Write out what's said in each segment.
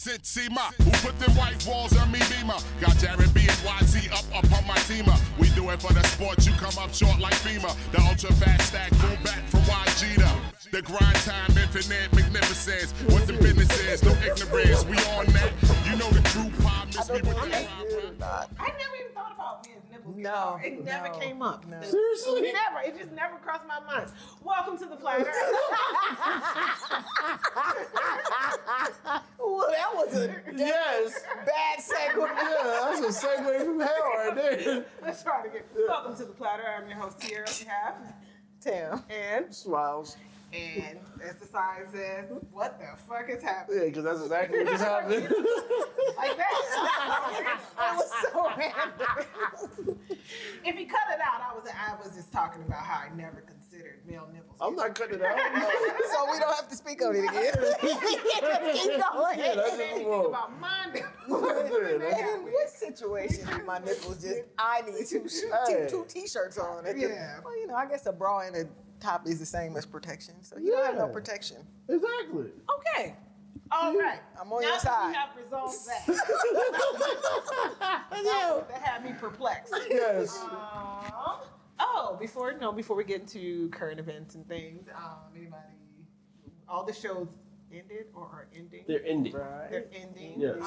Sit Seema, who put them white walls on me beamer? Got Jared B and YZ up on my teamer. We do it for the sport, you come up short like FEMA. The ultra fast stack, boom back from YG to the grind time, infinite magnificence. What the business is, no ignorance, we on that. You know the true pop, miss me with the I never even thought about men's nipples. No, it never came up. No. Seriously? Never. It just never crossed my mind. Welcome to the Platter. Well, that was a bad segue. Yeah, that's a segue from hell right there. Let's try it again. Welcome to the Platter. I'm your host, Tierra. We have Tim. And Smiles. And as the sign says, what the fuck is happening? Yeah, because that's exactly what just happened. Like that. It was so random. If you cut it out, I was just talking about how I never considered male nipples. I'm not cutting it out. So we don't have to speak on it again. Keep going. Yeah, that's Think just about my nipples. In what situation do my nipples just, I need two t-shirts on? Yeah. Well, you know, I guess a bra and a top is the same as protection. So you don't have no protection. Exactly. Okay. All right. I'm on now your side. We have resolved that. That had me perplexed. Yes. Before we get into current events and things, all the shows ended or are ending? They're ending. Right. They're ending. Yes.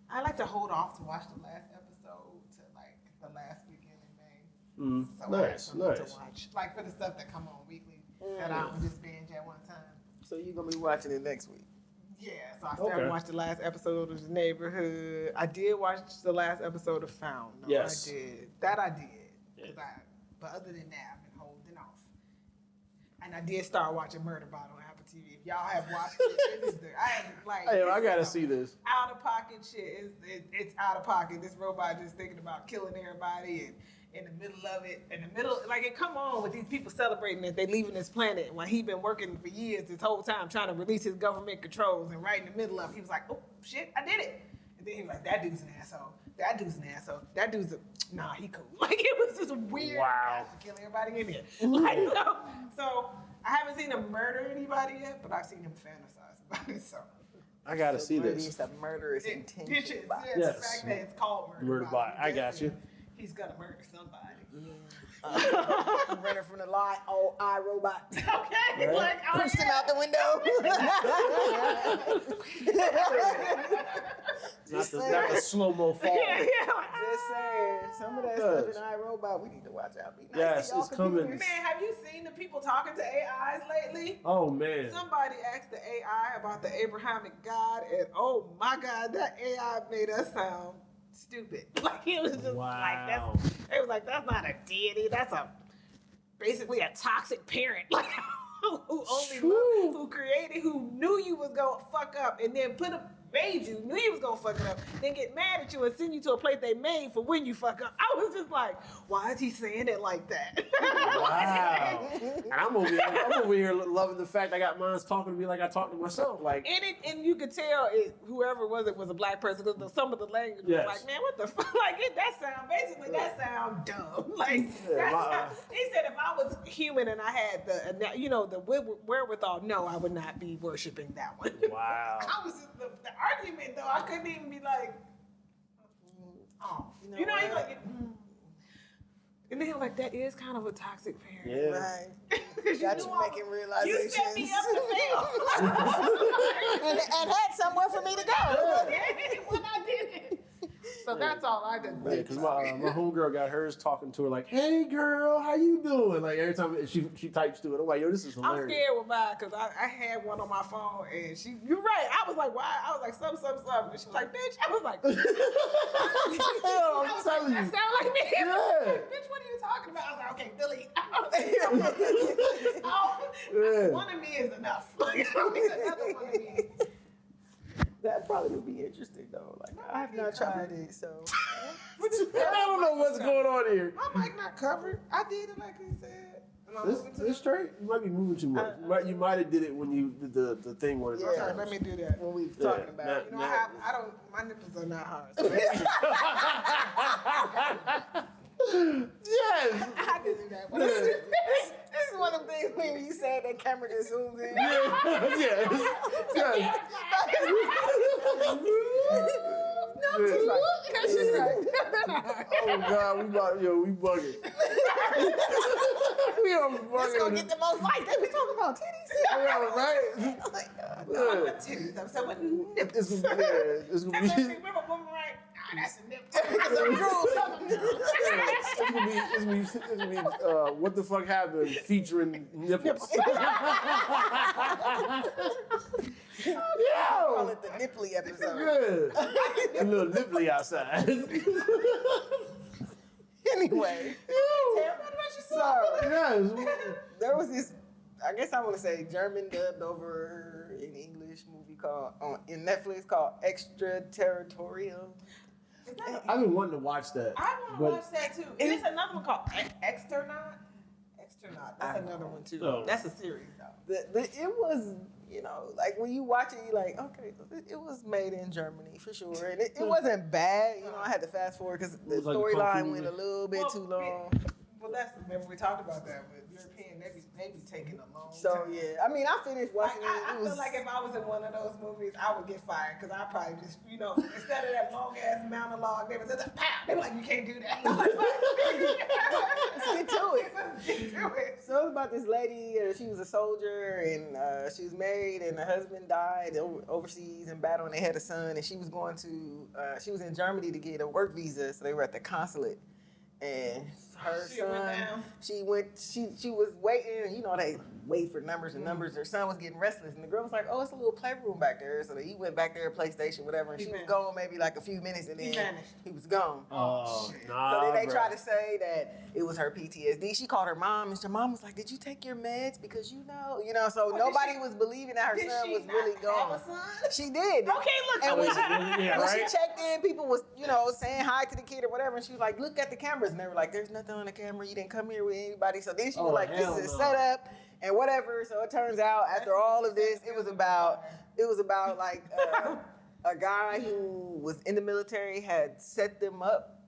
I like to hold off to watch the last episode to like the last weekend in May. So I have something to watch. Like for the stuff that come on weekly that I don't just binge at one time. So you're going to be watching it next week? Yeah, so I started watching the last episode of The Neighborhood. I did watch the last episode of Found. No, yes. I did. That I did. Yeah. But other than that, I've been holding off. And I did start watching Murder Bot on Apple TV. If y'all have watched it, it is there. I gotta see this. Out of pocket shit. It's out of pocket. This robot just thinking about killing everybody and in the middle of it, like it come on with these people celebrating that they leaving this planet when he been working for years this whole time trying to release his government controls, and right in the middle of it, he was like, oh shit, I did it. And then he was like, that dude's an asshole. That dude's an asshole. That dude's nah, he cool. Like it was just weird. Wow. To kill everybody in here. Like so I haven't seen him murder anybody yet, but I've seen him fantasize about it. So I gotta see this. It's a murderous intention. Pictures, bot. the fact that it's called Murder Bot. I got you. He's gonna murder somebody. Running from the lot, iRobot. Okay, right? like Pushed him out the window. Not the slow-mo fall. Yeah. Just saying, some of that stuff in iRobot, we need to watch out. Be nice Yes, to y'all it's coming. Man, have you seen the people talking to AIs lately? Oh man. Somebody asked the AI about the Abrahamic God, and oh my God, that AI made us sound stupid. Like it was just that's not a deity. That's basically a toxic parent. Like who created, who knew you was gonna fuck up, and then made you, knew you was gonna fuck it up, then get mad at you and send you to a place they made for when you fuck up. I was just like, why is he saying it like that? Wow. And I'm over here loving the fact I got mine talking to me like I talk to myself. Like, and you could tell whoever was a black person because some of the language was like, man, what the fuck? Like that sound dumb. Like he said if I was human and I had the wherewithal, no, I would not be worshiping that one. wow. I was just the argument though. I couldn't even be like, you know, like. And then like that is kind of a toxic parent. Yeah. Right. Got you making realizations. You set me up to fail. and had somewhere for me to go. When I did it. So that's all I did. Yeah, because my homegirl got hers talking to her like, hey girl, how you doing? Like every time she types to it, I'm like, yo, this is hilarious. I'm scared with mine because I had one on my phone and you're right. I was like, why? I was like, something. And she was like, bitch. I was like, hell, I'm telling you. That sound like me. Yeah. Bitch, what are you talking about? I was like, okay, delete. One of me is enough. Like, another one of me. That probably would be interesting though. Like I have not tried it, so I don't know what's going on here. My mic not covered. I did it like he said. This straight? You might be moving too much. You might have did it when you did the thing where it's okay, let me do that. When we were talking about it. My nipples are not hard. So yes. I can do that. This is one of the things when you said that camera just zooms in. Yes. Oh God, we bugging. We are bugging. Let's go get the most likes. They was talking about titties. Yeah, right. Not titties. I'm saying with nipples. It's gonna be. It's gonna be. Remember woman right? Ah, that's a nipple. It's gonna be what the fuck happened featuring nipples. Call it the nipply episode. Good. A little nipply outside. Anyway, so Yes. there was this, I guess I want to say German dubbed over in English movie called in Netflix called Extraterritorial. I've been wanting to watch that. I want to watch that too. There's another one called Externaut. Externaut. That's another one too. Oh. That's a series though. It was, like when you watch it, you're like, okay, it was made in Germany for sure. And it wasn't bad. I had to fast forward because the was like a storyline kung fu went a little bit too long. Well, remember we talked about that with European. They be taking a long So, time. yeah. I mean, I finished watching it. I feel like if I was in one of those movies, I would get fired because I probably just, instead of that long ass monologue, they would just pow. They were like, you can't do that. Let's get to it. So it was about this lady. She was a soldier and she was married, and her husband died overseas in battle, and they had a son. And she was going to, she was in Germany to get a work visa, so they were at the consulate. And her son, she was waiting. They wait for numbers and numbers. Her son was getting restless, and the girl was like, "Oh, it's a little playroom back there." So he went back there, PlayStation, whatever, and she was gone maybe like a few minutes, and then he was gone. Oh, nah, So then they bro. tried to say that it was her PTSD. She called her mom, and her mom was like, "Did you take your meds? Because So nobody was believing that her son was really gone. She did. Okay, look. And when right? she checked in, people was, saying hi to the kid or whatever, and she was like, "Look at the cameras," and they were like, "There's nothing on the camera. You didn't come here with anybody." So then she was like, "This is a setup and whatever." So it turns out after all of this, it was about like a guy who was in the military had set them up.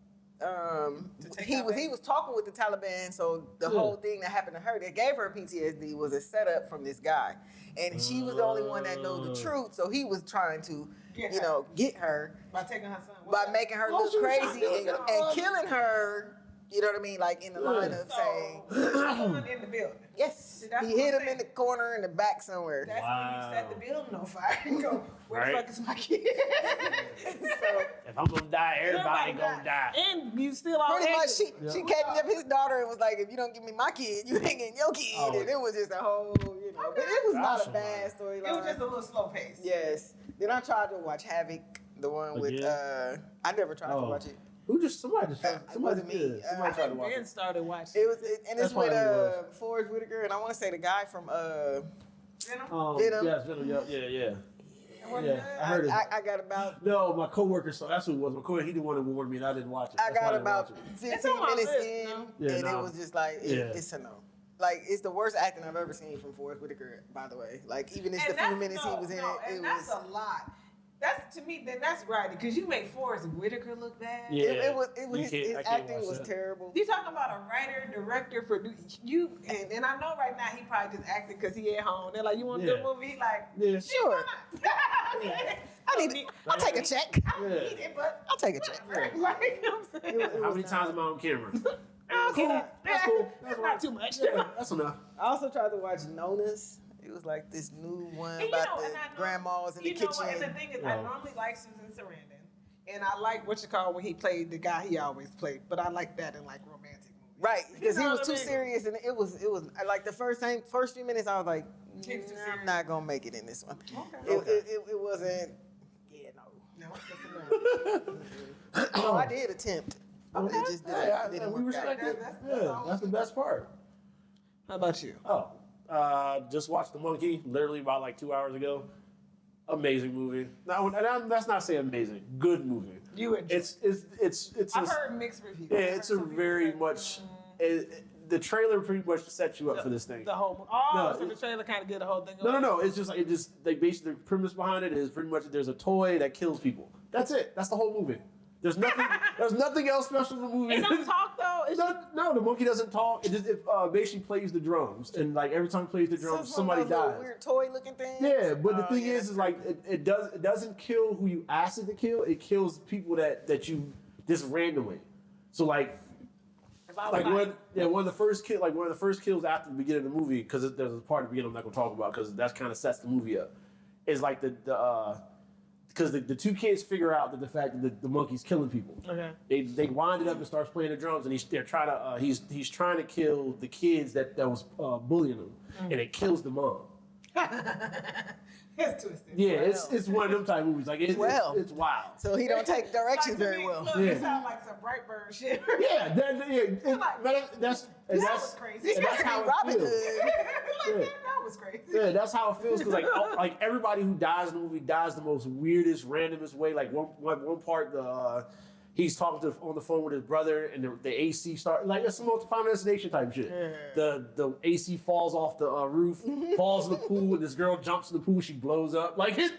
He was talking with the Taliban, so the whole thing that happened to her that gave her PTSD was a setup from this guy, and she was the only one that knew the truth. So he was trying to, get her By taking her son. by making her look crazy and killing her. You know what I mean? Like in the line of saying, someone in the building. yes, he hit him in the corner in the back somewhere. That's when you set the building on fire and go, where the fuck is my kid? If I'm gonna die, everybody gonna die. And you still all Pretty much, she kidnapped his daughter and was like, "If you don't give me my kid, you ain't getting your kid." Oh. And it was just a whole, But it was not a bad storyline. It was just a little slow pace. Yes. Then I tried to watch Havoc, the one with I never tried to watch it. Somebody wasn't me. did. Somebody tried to watch Ben it. started watching. It was, and it's with probably Forrest Whitaker, and I want to say the guy from Venom? Venom. Yes, Venom. Yeah. Yeah, I heard it. I got about No, my coworker saw. That's who it was. My coworker, he didn't want to warn me, and I didn't watch it. I That's why got didn't about watch it. 15 on my minutes list, in, no? Yeah, and no. it was just like it's a no. Like it's the worst acting I've ever seen from Forrest Whitaker. By the way, like even the few minutes he was in it that's was. a lot. That's to me. Then that's right because you make Forrest Whitaker look bad. Yeah. It was You his can't- I can't acting watch was that. terrible. You talking about a writer, director, producer? And I know right now he probably just acting because he at home. They're like, you want to do a movie? He like, Yeah. Sure, I need it. I'll take a check. I don't need it, but I'll take a check. like, you know what I'm saying? How many times am I on camera? Okay, That's cool. That's not too much. Yeah, that's enough. I also tried to watch Nona's. It was like this new one about the grandmas in the kitchen. And the thing is, I normally like Susan Sarandon, and I like when he played the guy he always played, but I like that in like romantic movies. Right, because he know was what too I mean? serious, and it was like the first few minutes I was like, He was too I'm serious. not gonna make it in this one. Okay. It wasn't. Yeah, no. No, that's enough. No, I did attempt. It just didn't we work out. respect it. That's Yeah, all. that's the best part. How about you? Oh, just watched The Monkey literally about like 2 hours ago. Amazing movie. Now, that's not saying amazing. Good movie. You enjoy. It's. I've heard mixed reviews. Yeah, it's a very much. The trailer pretty much sets you up for this thing. The whole so the trailer kind of get the whole thing. No. It's just like basically the premise behind it is pretty much there's a toy that kills people. That's it. That's the whole movie. There's nothing else special in the movie. It don't talk though. It's No, the monkey doesn't talk. It basically plays the drums, and like every time it plays the drums, somebody dies. Weird toy looking thing. Yeah, but the thing is like it doesn't kill who you ask it to kill. It kills people that you just randomly. So like one of the first kills after the beginning of the movie, because there's a part at the beginning I'm not gonna talk about because that kind of sets the movie up. Is like because the two kids figure out that the fact that the monkey's killing people. Okay. They wind it up and starts playing the drums, and he's trying to kill the kids that was bullying him, and it kills the mom. It's twisted. Yeah, it's one of them type movies. Like it's wild. So he don't take directions very well. Look, it sounds like some Brightburn shit. Yeah, that's crazy. That's how it Robin feels. Hood. That was crazy. Yeah, that's how it feels. Cause like everybody who dies in the movie dies the most weirdest, randomest way. Like one part, he's talking on the phone with his brother, and the AC starts like it's some Final Destination type shit. Yeah. The AC falls off the roof, falls in the pool, and this girl jumps in the pool. She blows up like it.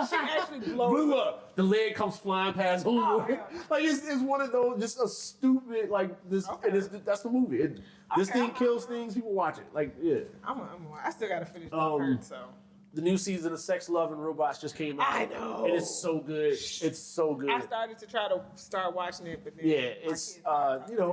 She actually blew up. The leg comes flying past. Yeah. Like it's one of those just a stupid like this. Okay. And that's the movie. This thing kills things. People watch it. Like yeah. I still gotta finish the third. So. The new season of Sex, Love, and Robots just came out. I know. And it's so good. It's so good. I started to try to start watching it, but then it's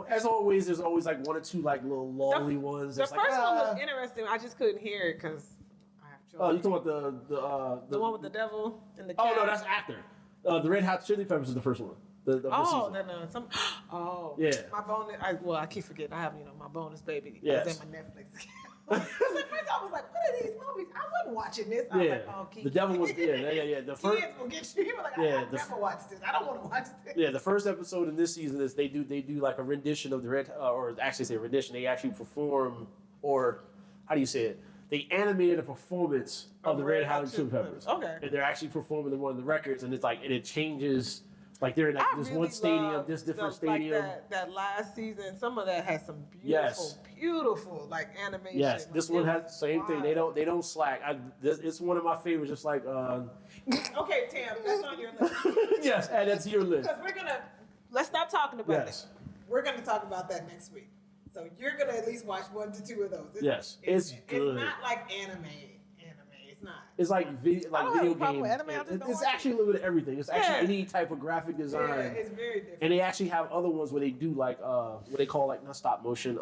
as always, there's always like one or two like little lolly ones. The first one was interesting. I just couldn't hear it because I have children. Oh, you talking about the one with the devil and the cat? Oh no, that's after. The Red Hot Chili Peppers is the first one. The season. Yeah. My bonus. I keep forgetting. I have my bonus baby. Yes. It's in my Netflix account. At first I was like, what are these movies? I wasn't watching this. I was like, oh, the devil was the first kids will get you. You were like, I never watched this. I don't want to watch this. Yeah, the first episode in this season is they do like a rendition of the they actually perform, or how do you say it? They animated a performance of the Red Hot Chili Peppers. Okay. And they're actually performing one of the records, and it's like it changes. Like they're in this one stadium, this different stadium. Like that last season, some of that has some beautiful like animation. Yes, this one has the same thing. They don't slack. It's one of my favorites. Just like okay, Tam, that's on your list. Yes, add that to your list. Because let's stop talking about it. We're gonna talk about that next week. So you're gonna at least watch 1 to 2 of those. It's good. It's not like anime. It's not. It's like video game. It's actually a little bit of everything. It's actually any type of graphic design. Yeah, it's very different. And they actually have other ones where they do like what they call like not stop motion.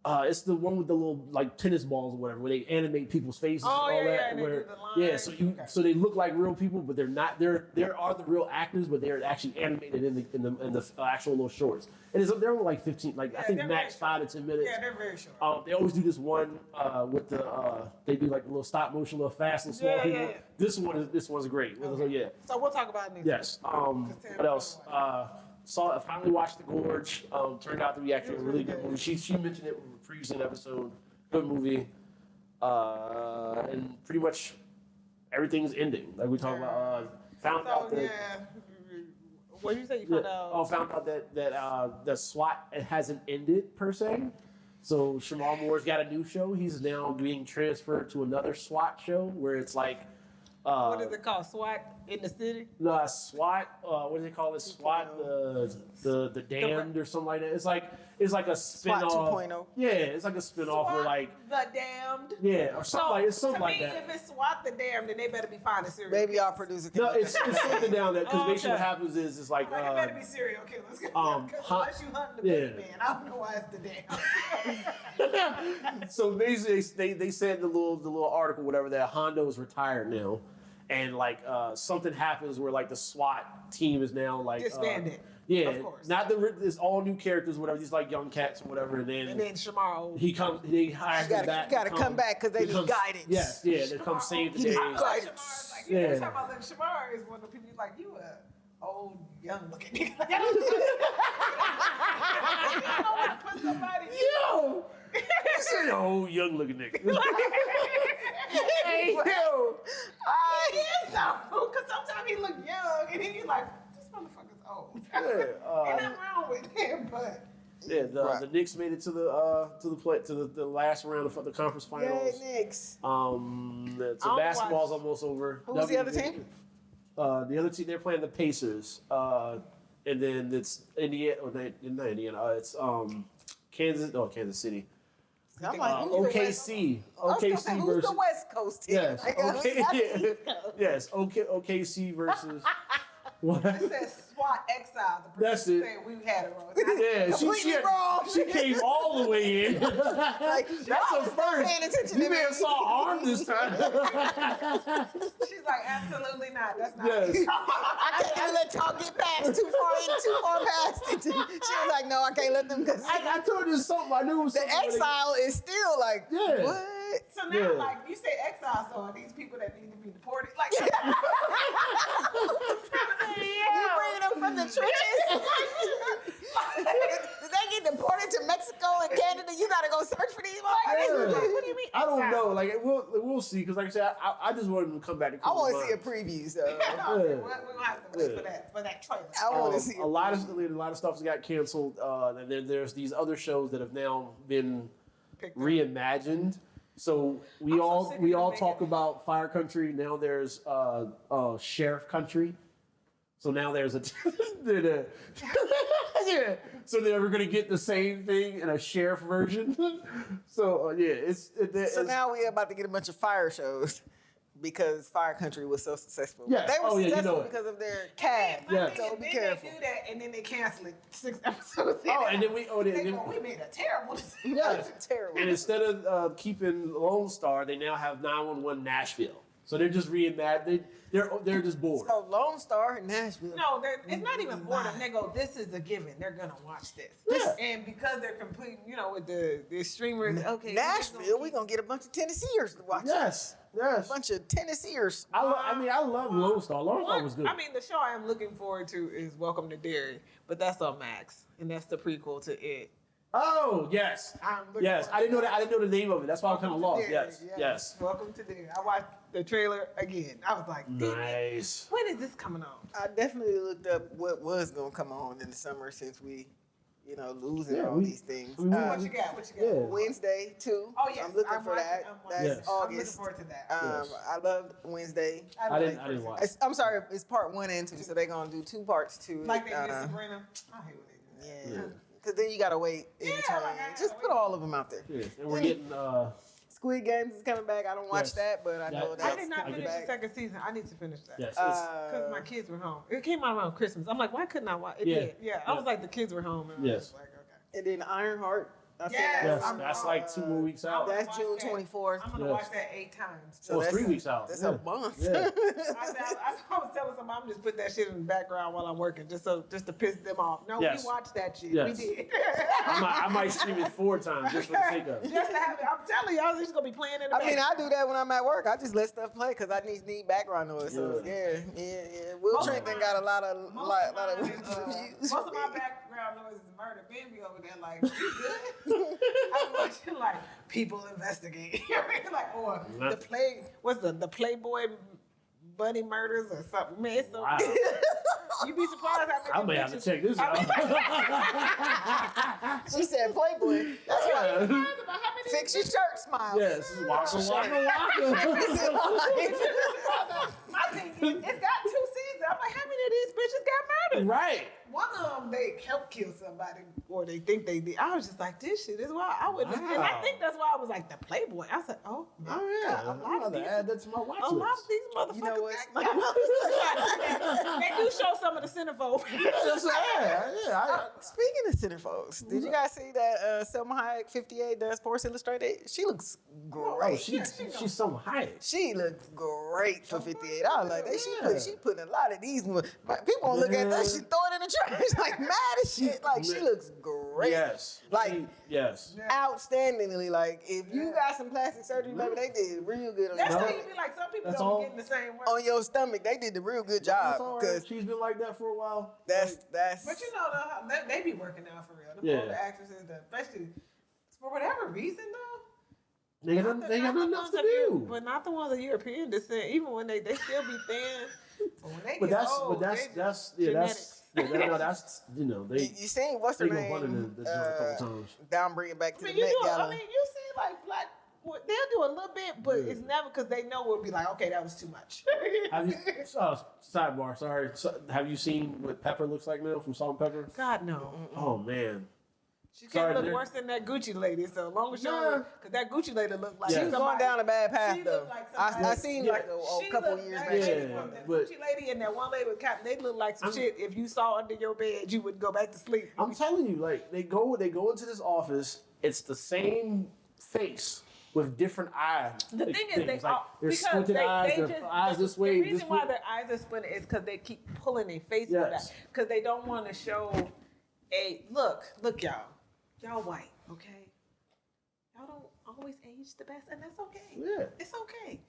It's the one with the little like tennis balls or whatever, where they animate people's faces and all that. So they look like real people, but they're not. There are the real actors, but they're actually animated in the actual little shorts. And they're only like 15, I think max 5 to 10 minutes. Yeah, they're very short. They always do this one with they do like a little stop motion, a little fast and small people. Yeah. This one's great. Okay. So we'll talk about it next. Yes. What else? I finally watched The Gorge. Turned out to be actually a really good movie. She mentioned it previously in an episode. Good movie. And pretty much everything's ending. Like we talked about. Found out that. What did you say? You found out? Found out that the SWAT hasn't ended per se. So Shamar Moore's got a new show. He's now being transferred to another SWAT show where it's like. What is it called? SWAT in the city? No, SWAT. What do they call it? SWAT the Damned or something like that. It's like a spin-off. SWAT 2.0. Yeah, it's like a spin-off where like the Damned. Yeah, or something like to like me, that. if it's SWAT the Damned, then they better be finding serial. Maybe our producer can. No, it's something down there because basically what happens is it's like. It better be serial killers. Unless you hunt the big man, I don't know why it's the Damned. So basically, they said in the little article, whatever, that Hondo's retired now. And like something happens where like the SWAT team is now like disbanded. Yeah, of course. Not it's all new characters, whatever. These like young cats or whatever. And then Shamar. He comes. They hire him back. You gotta come back because they need guidance. Yes, yeah. They come save the day. Guidance. Talking about that Shamar is one of the people like you old young looking nigga. Put somebody. Yo. You said old young looking nigga. Hey, yo. He is though, because sometimes he look young, and then you're like, this motherfucker's old. Ain't nothing wrong with him, but. Yeah, the Knicks made it to the last round of the conference finals. Yay, Knicks. So basketball's almost over. Who's the other team? The other team, they're playing the Pacers, and then it's Indiana. Not Indiana. It's Kansas City. I'm like, OKC. OKC who's versus the West Coast team? Yes. OKC versus. What? It says SWAT exile. The That's it. saying we had it wrong. Yeah, Completely wrong. She came all the way in. Like, That's a first. paying attention You to may me. have saw arm this time. She's like, absolutely not. That's not. Yes. I can't even let y'all get past too far past it. She was like, no, I can't let them. Cause I told you something. I knew it was the something. exile is still like, Yeah. what? So now, Yeah. like, you say exile, so are these people that need to be deported? Like, You bringing them from the trenches? Did they get deported to Mexico and Canada? You gotta go search for these motherfuckers? Yeah. What do you mean? I don't exile? know. Like we'll see. Because like I said, I just wanted them to come back. I want to see a preview, so No, Yeah. we're gonna have to wait Yeah. for that trailer. I want to see a lot of stuff got canceled, and then there's these other shows that have now been Picked up. reimagined. So we I'm so all sick we of all making talk it. about Fire Country. Now there's Sheriff Country. So now there's a yeah. So then we're gonna get the same thing in a sheriff version. So yeah, So now we're about to get a bunch of fire shows because Fire Country was so successful. Yes. They were Oh, yeah, you successful know it. because of their cast. My Yeah. thing So is, be then careful. They do that and then they cancel it 6 episodes. Oh, and then we we made a terrible decision. yes. Terrible. And instead of keeping Lone Star, they now have 911 Nashville. So they're just reimagined. They're just bored. So Lone Star in Nashville. No, it's not even boredom. They go, this is a given. They're gonna watch this. Yeah. And because they're complete, with the streamers, okay. Nashville, we're going to get a bunch of Tennesseers to watch. Yes. A Yes. bunch of Tennesseers. I love Lone Star. Lone Star was good. I mean, the show I am looking forward to is Welcome to Derry, but that's on Max, and that's the prequel to it. Oh yes. I'm looking Yes. forward I didn't know to that. I didn't know the name of it. That's why I'm kind of lost. Derry, Yes. Yes. Welcome to Derry. I watched the trailer again. I was like, damn it. Nice. When is this coming on? I definitely looked up what was going to come on in the summer since we, losing Yeah, all these things. we- What you got? What you got? Yeah. Wednesday, too. Oh, yes. I'm looking for watching- that. I'm watching. That's Yes. I'm looking August. forward to that. Yes. I loved Wednesday. I didn't watch. I'm sorry, it's part 1 and 2, so they're going to do 2 parts to it. Like they did Sabrina. I hate when they do that. Yeah. Because then you got to wait in Yeah, between. like, I gotta Just wait. put all of them out there. Yes. And we're getting Squid Games is coming back. I don't watch Yes. that, but I know That- that's I did not coming finish the back. second season. I need to finish that. yes. Because my kids were home. It came out around Christmas. I'm like, why couldn't I watch it? Yeah. Did. Yeah. I was like, the kids were home. And I Yes. was like, okay. And then Ironheart. I said Yes. that. Yes. I'm- That's like 2 more weeks out. That's Watch June that. 24th. I'm going to Yes. watch that 8 times. So Well, it's that's 3 weeks out. That's Yeah. a month. Yeah. I was telling somebody, I'm just put that shit in the background while I'm working, just to piss them off. No, Yes. we watched that shit. Yes. We did. I might stream it 4 times just for the sake of it. Just to have it. I'm telling y'all, it's gonna be playing in the I mean, I background. do that when I'm at work. I just let stuff play because I need background noise. So yeah. Will Most of Trenton mine- got a lot of Most reviews. of my background noise is murder. Ben be over there like, you good? I'm watching like people investigate. Like, or the Playboy bunny murders or something. Man, it's so Wow. you be surprised how I many may have to bitches- check this out. She said Playboy. That's right. Surprised about how many Fix your shirt, smile. Yes. Waka waka waka. My thing is, it's got 2 seasons. I'm like, how many of these bitches got murdered? Right. One of them, they helped kill somebody, or they think they did. I was just like, this shit is wild. I wouldn't, and I Wow. think that's why I was like, the Playboy. I was like, oh, my Oh yeah. God, I'm about to add that to my watch a lot of list. these motherfuckers. You know what? They do show some of the centerfold. Yes, yeah. Speaking of centerfolds, did you guys see that Selma Hayek 58 does Sports Illustrated? She looks Oh, great. she's so high. She looked great for 58. I was like, Yeah. she put a lot of these. People gonna look at that. She throw it in the trash like mad as shit. Like she looks great. Yes. Like yes. outstandingly. Like if you got some plastic surgery, baby, they did real good on That's your why stomach. you be like, some people That's don't all. get in the same way. On your stomach, they did the real good job. That's all right. Because She's been like that for a while. that's But you know, they be working out for real. The Yeah. older actresses, especially for whatever reason, though. They got nothing else to do. But not the ones of European descent. Even when they still be thin. But when they But get that's old, that's they that's just yeah genetics. that's they you seen what's her they gonna run name? in the joint a couple times. Down, bring it back to I mean, the you Met do. Gala. I mean, you see, like black. They'll do a little bit, but Yeah. it's never because they know we'll be like, okay, that was too much. Have you sidebar? Sorry. So, have you seen what Pepper looks like now from Salt and Pepper? God no. Oh man, She can't look worse than that Gucci lady. So as long as because that Gucci lady looked like she was going down a bad path she though. Looked like I seen like a couple years back. That Gucci lady and that one lady with cotton, they look like some shit. If you saw under your bed, you would go back to sleep. I'm telling you, like they go into this office. It's the same face with different eyes. The thing is, they're because squinted eyes, their eyes this way. The reason why their eyes are squinted is because they keep pulling their faces back because they don't want to show look, y'all white, okay? Y'all don't always age the best, and that's okay. Yeah, it's okay.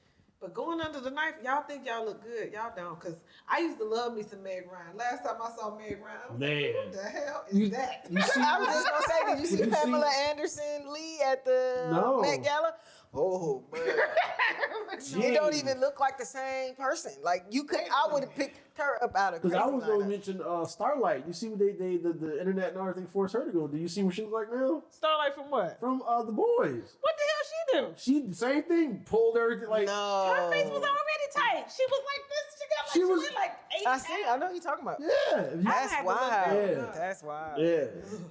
But going under the knife, y'all think y'all look good. Y'all don't, because I used to love me some Meg Ryan. Last time I saw Meg Ryan, I was like, what the hell is that? I was just going to say, did you see Pamela Anderson Lee at the Met Gala? Oh, but it don't even look like the same person. Like, I would have picked her up out of crazy. Because I was going to mention Starlight. You see what the internet and everything forced her to go. Do you see what she looks like now? Starlight from what? From The Boys. What the hell she do? She, same thing, pulled everything like... No. Her face was already tight. She was like this. She was like 8 I see. I know who you're talking about. Yeah. That's wild. Yeah. That's wild. Yeah.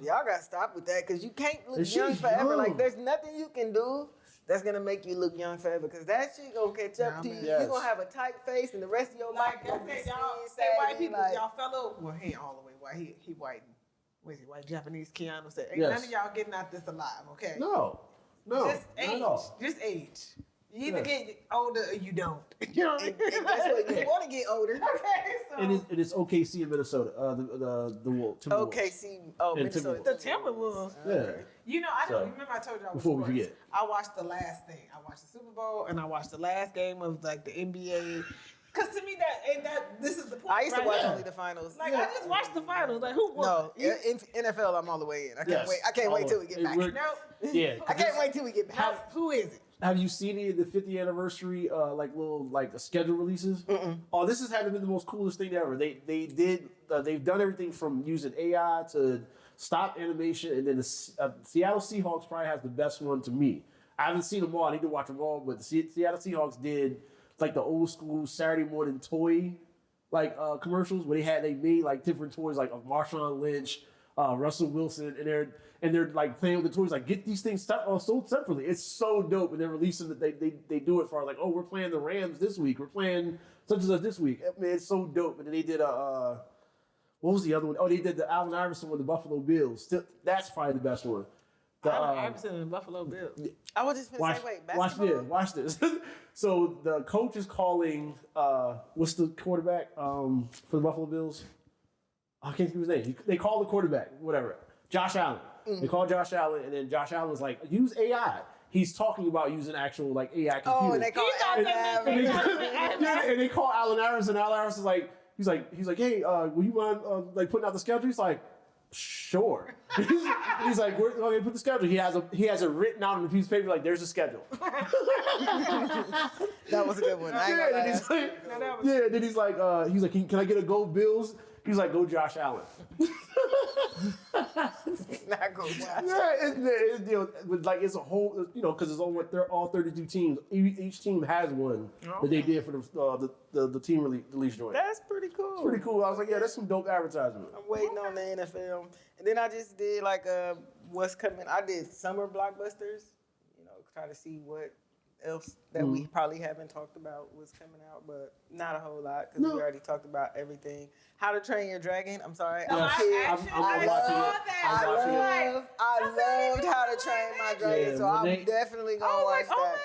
Y'all got to stop with that because you can't look And young she's forever. young. Like, there's nothing you can do that's going to make you look young forever because that shit going to catch up to you. Yes. You're going to have a tight face and the rest of your life Like, going to be y'all, skin white people, like, y'all fellow, well, he ain't all the way white. He white. What is he, white Japanese? Keanu said, ain't Yes. none of y'all getting out this alive, okay? No, Just not age. at all. Just age. You either Yes. get older or you don't. You know what I mean? and guess what? You want to get older. Okay, so. And it's OKC in Minnesota. The Wolves. OKC. Oh, And Minnesota. The Timberwolves. Yeah. You know, I don't So, remember I told y'all before we forget. I watched the last thing. I watched the Super Bowl and I watched the last game of like the NBA. Cause to me this is the point. I used to right watch now. only the finals. Like I just watched the finals. Like who won? No, in NFL, I'm all the way in. I can't wait. I can't wait till we get back. No. Yeah. I can't wait till we get back. Who is it? Have you seen any of the 50th anniversary little schedule releases? Oh, this has had to be the most coolest thing ever. They've done everything from using AI to stop animation, and then the Seattle Seahawks probably has the best one to me. I haven't seen them all. I need to watch them all, but the Seattle Seahawks did like the old school Saturday morning toy commercials where they made like different toys like of Marshawn Lynch, Russell Wilson, and they're like playing with the toys like get these things sold separately. It's so dope, and they're releasing that they do it for like, oh, we're playing the Rams this week, we're playing such and such this week. I mean, it's so dope. And then they did what was the other one? Oh, they did the Allen Iverson with the Buffalo Bills. That's probably the best one. Allen Iverson and Buffalo Bills. I was just gonna say, wait, basketball? Watch this. So the coach is calling, what's the quarterback for the Buffalo Bills? I can't think of his name. They call the quarterback, whatever. Josh Allen. They call Josh Allen, and then Josh Allen's like, use AI. He's talking about using actual AI computers. Oh, and they call and they call Allen Iverson. Allen Iverson's like, he's like, hey, will you mind putting out the schedule? He's like, sure. He's like, we're going to put the schedule. He has it written out on a piece of paper. Like, there's a schedule. That was a good one. I ain't gonna lie. Then he's like, can I get a go Bills? He's like, go Josh Allen. Not go Josh. Yeah, it's a whole, because it's all 32 teams. Each team has one that they did for the team release joint. That's pretty cool. It's pretty cool. I was like, yeah, that's some dope advertisement. I'm waiting on the NFL, and then I just did what's coming. I did summer blockbusters. Try to see what else that we probably haven't talked about was coming out, but not a whole lot because we already talked about everything. How to Train Your Dragon. I'm sorry. I'm watching it. I loved How to Train My Dragon, so I'm definitely gonna watch that. Oh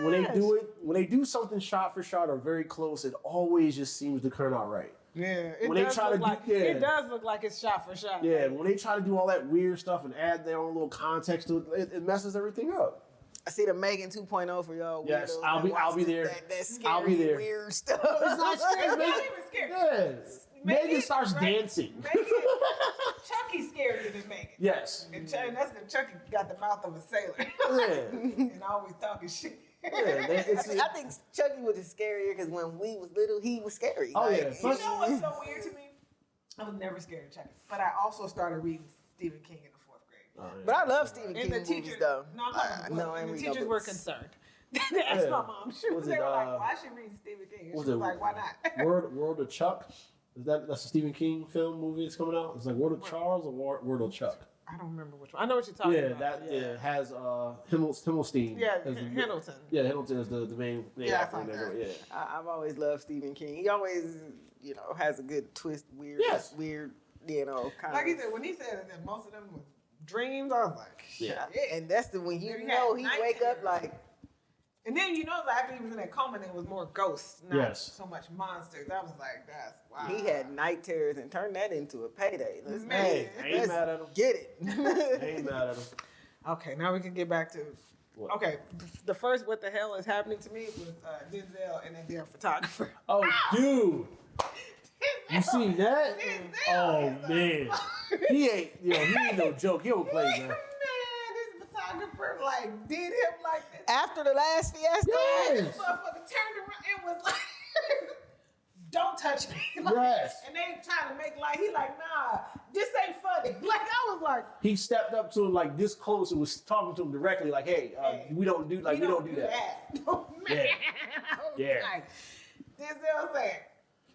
my God. When they do something shot for shot or very close, it always just seems to turn out right. Yeah, When they try to do, it does look like it's shot for shot. Yeah, when they try to do all that weird stuff and add their own little context to it, it messes everything up. I see the Megan 2.0 for y'all. Yes, weirdos I'll be there. That scary, I'll be there. weird stuff. It's not scary. It's not even scary. Yes. Megan starts dancing. Chucky's scarier than Megan. Yes. And that's because Chucky got the mouth of a sailor. Yeah. And always talking shit. I think Chucky was scarier because when we was little, he was scary. Oh, yeah. You know what's so weird to me? I was never scared of Chucky. But I also started reading Stephen King in the 4th grade. Oh, yeah. But I love Stephen King And the movies, teachers, though. the teachers were concerned. They asked my mom. They were like, why should read Stephen King? And she was like, why not? World of Chuck? That's a Stephen King film movie that's coming out? It's like World of Charles or World of Chuck? I don't remember which one. I know what you're talking about. That has Himmelstein. Yeah, as the- Hamilton. Yeah, Hamilton is the main actor in that. Yeah. I've always loved Stephen King. He always, has a good twist, weird, kind Like of. he said, when he said that most of them was dreams, I was like, Yeah. And that's when he He wake up like. And then after he was in that coma, there was more ghosts, not Yes. so much monsters. I was like, that's wow. He had night terrors and turned that into a payday. Let's Man. I ain't mad at him. get it. I ain't mad at him. Okay, now we can get back to. What? Okay, the first "What the hell is happening" to me was Denzel and that damn photographer. Oh, dude. You seen that? Denzel Oh, man. He ain't no joke. He don't play, man. Man, this photographer did him like this. After the last fiasco? Yes. This motherfucker turned around and was like, "Don't touch me." Yes. And they trying to make he nah, this ain't funny. I was like, He stepped up to him this close and was talking to him directly hey, we don't do we don't do that. Man. Yeah. Like, Denzel said,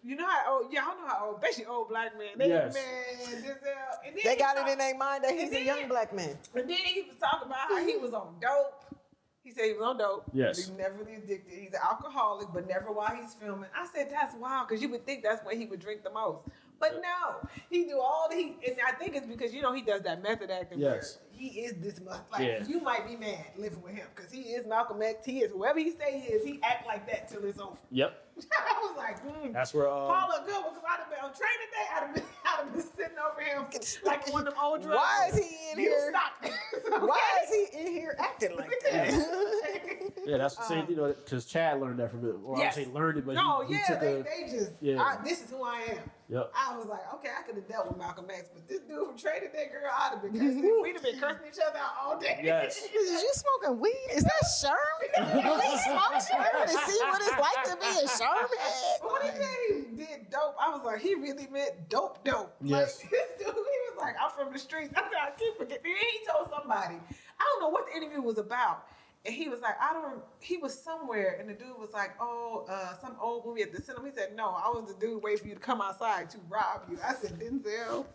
you know how old, y'all know how old, especially old black men. Yes. Man, Denzel. And then They he got it talk- in their mind that he's a young black man. And then he was talking about how he was on dope. He said he was on dope. Yes. He's never really addicted. He's an alcoholic, but never while he's filming. I said, that's wild, because you would think that's when he would drink the most. But no, he do all and I think it's because, he does that method acting Yes. where he is this much. Yeah. You might be mad living with him, because he is Malcolm X. He is whoever he say he is, he act like that till it's over. Yep. I was like, That's where Paula good one, because I'd have been on training day. I'd have been sitting over him like one of them old drugs. Why is he in You here? stop. Why is he in here acting like that? Yeah, that's the same thing, because Chad learned that from him. Or Yes. I say learned it, but No, he yeah, took they just, Yeah. this is who I am. Yep. I was like, okay, I could have dealt with Malcolm X, but this dude from Trading Day, girl, I'd have been cursing. We'd have been cursing each other out all day. Yes. Is you smoking weed? Is that Sherman? We smoke Sherman to see what it's like to be a Sherman. But when he said he did dope, I was like, he really meant dope. Yes. Like, this dude, he was like, I'm from the streets. I keep forgetting. He told somebody, I don't know what the interview was about. And he was like, he was somewhere, and the dude was like, some old movie at the cinema. He said, no, I was the dude waiting for you to come outside to rob you. I said, Denzel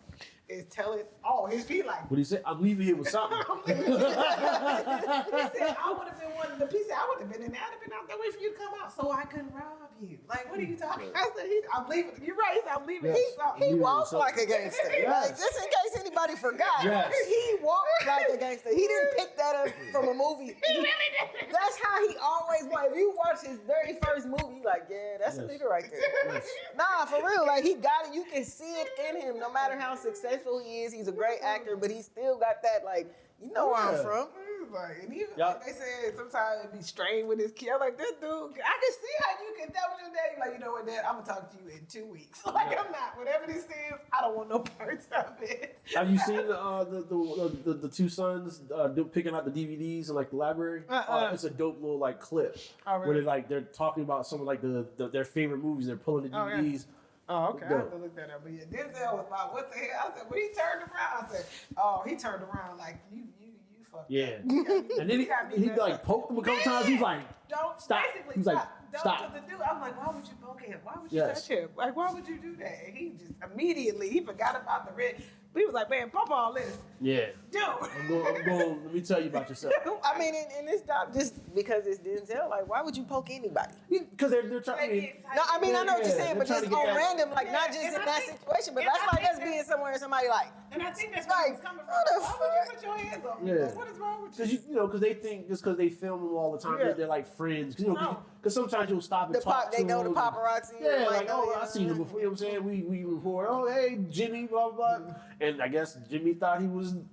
is telling all his people like, What he said? I'm leaving here with something. he said, I would have been one of the pieces. I would have been in there. I'd have been out there waiting for you to come out so I couldn't rob you. Like, what are you talking about? I said, I'm leaving. You're right. He said, I'm leaving. Yes. He Yeah, walks so- like a gangster. Yes. Like, just in case anybody forgot, Yes. he walks like a gangster. He didn't pick that up from a movie. He really did. That's how he always was. If you watch his very first movie, you like, yeah, that's a Yes. nigga right there. Yes. Nah, for real. Like, he got it. You can see it in him. No matter how successful he is, he's a great actor, but he still got that, like, you know where I'm Yeah. from. Like, and even Yup. they said sometimes it'd be strained with his kid. I'm like, this dude, I can see how you can tell with your dad. Like, you know what, Dad, I'm gonna talk to you in 2 weeks. Like, I'm not. Whatever this is, I don't want no parts of it. Have you seen the two sons picking out the DVDs in the library? It's a dope little Oh, clip really? where they're talking about some of their favorite movies. They're pulling the Oh, yeah. DVDs. Oh, okay. I Dope. have to look that up. But yeah, Denzel was like, what the hell? I said, when he turned around, I said, oh, he turned around like, you fucked Yeah. up. And then he poked him a couple times. He's like, don't stop. basically He's like, Don't stop. to the dude. I'm like, why would you poke him? Why would you Yes. touch him? Like, why would you do that? And he just immediately he forgot about the red. He was like, man, pump all this, yeah. dude. I'm going. Let me tell you about yourself. I mean, in this job, just because it's Denzel, like, why would you poke anybody? Because they're trying. No, I mean, I know what you're Yeah, saying, but they're just trying to on get that- random, like, not just and in I that think- situation, but and that's I like think us that- being somewhere and somebody like, And I think that's where Like, he's coming from. what the Why would you fuck? put your hands on me? Yeah. Like, what is wrong with you? Because they think just because they film them all the time, Yeah. they're like friends. No. Because sometimes you'll stop and talk to they know the them. paparazzi. Yeah, and like, oh, I seen him before. You know what I'm saying? We report, oh, hey, Jimmy, blah, blah, blah. And I guess Jimmy thought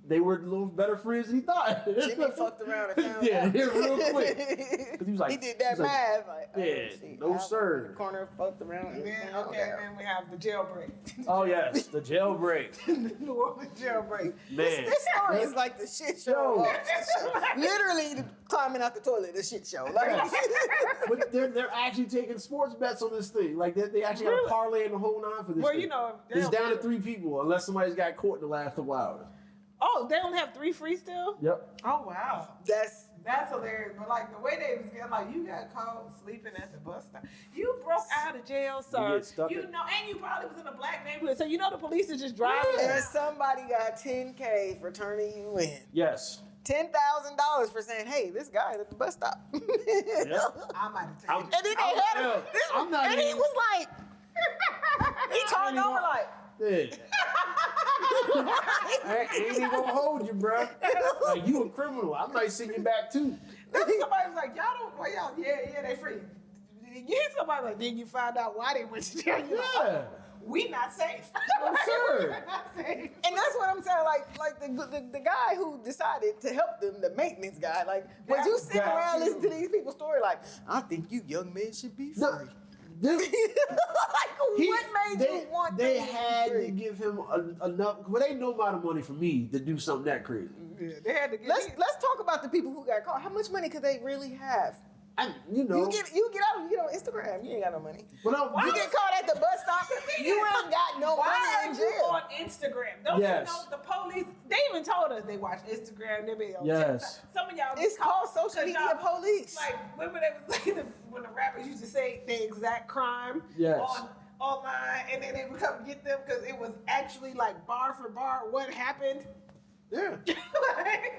they were a little better friends than he thought. Jimmy fucked around and found Yeah, out. yeah, real quick. 'Cause he was like, he did that he's like, math. Like, yeah, shit, no I was sir. in the corner, fucked around. And And then, found okay, out. then we have the jailbreak. Oh, yes, the jailbreak. The New Orleans jailbreak. Man. This story is like the shit show. Literally climbing out the toilet, the shit show. Like, But they're actually taking sports bets on this thing. Like, they actually have a parlay and the whole nine for this Well, thing. you know, It's down to 3 people, unless somebody's got caught in the last couple hours. Oh, they don't have 3 free still? Yep. Oh wow. that's That's hilarious. But like the way they was getting, like, you got caught sleeping at the bus stop. You broke out of jail, sir. get stuck You in- know, and you probably was in a black neighborhood, so you know the police is just driving. And somebody got $10K for turning you in. Yes. $10,000 for saying, "Hey, this guy at the bus stop." Yep. I might have taken And then they had him. I'm not And he even- was like, he turned over like, Yeah. I ain't even gonna hold you, bro. Like, you a criminal. I might send you back too. Then somebody was like, y'all don't, well, y'all, yeah, they free. You hear somebody like, then you find out why they went to jail. You're like, Yeah. we not safe. No, sir. We're not safe. and that's what I'm saying. Like the guy who decided to help them, the maintenance guy. Like, when you sit That around too. listening to these people's story, like, I think you young men should be free. No. Dude, Like, what made you want they them to be had free? to give him enough. Well, they no amount of money for me to do something that crazy. Yeah, they had to get Let's talk about the people who got caught. How much money could they really have? You know. You get out, you get on Instagram, you ain't got no money. But You get caught at the bus stop, you ain't got no Why money are in you jail. on Instagram? Don't Yes. you know the police? They even told us they watch Instagram. They be on Yes. TikTok. Some of y'all It's get caught called social 'cause media y'all- police. Like remember they was like when the rappers used to say the exact crime Yes. online, and then they would come get them because it was actually like bar for bar what happened. Yeah. Like,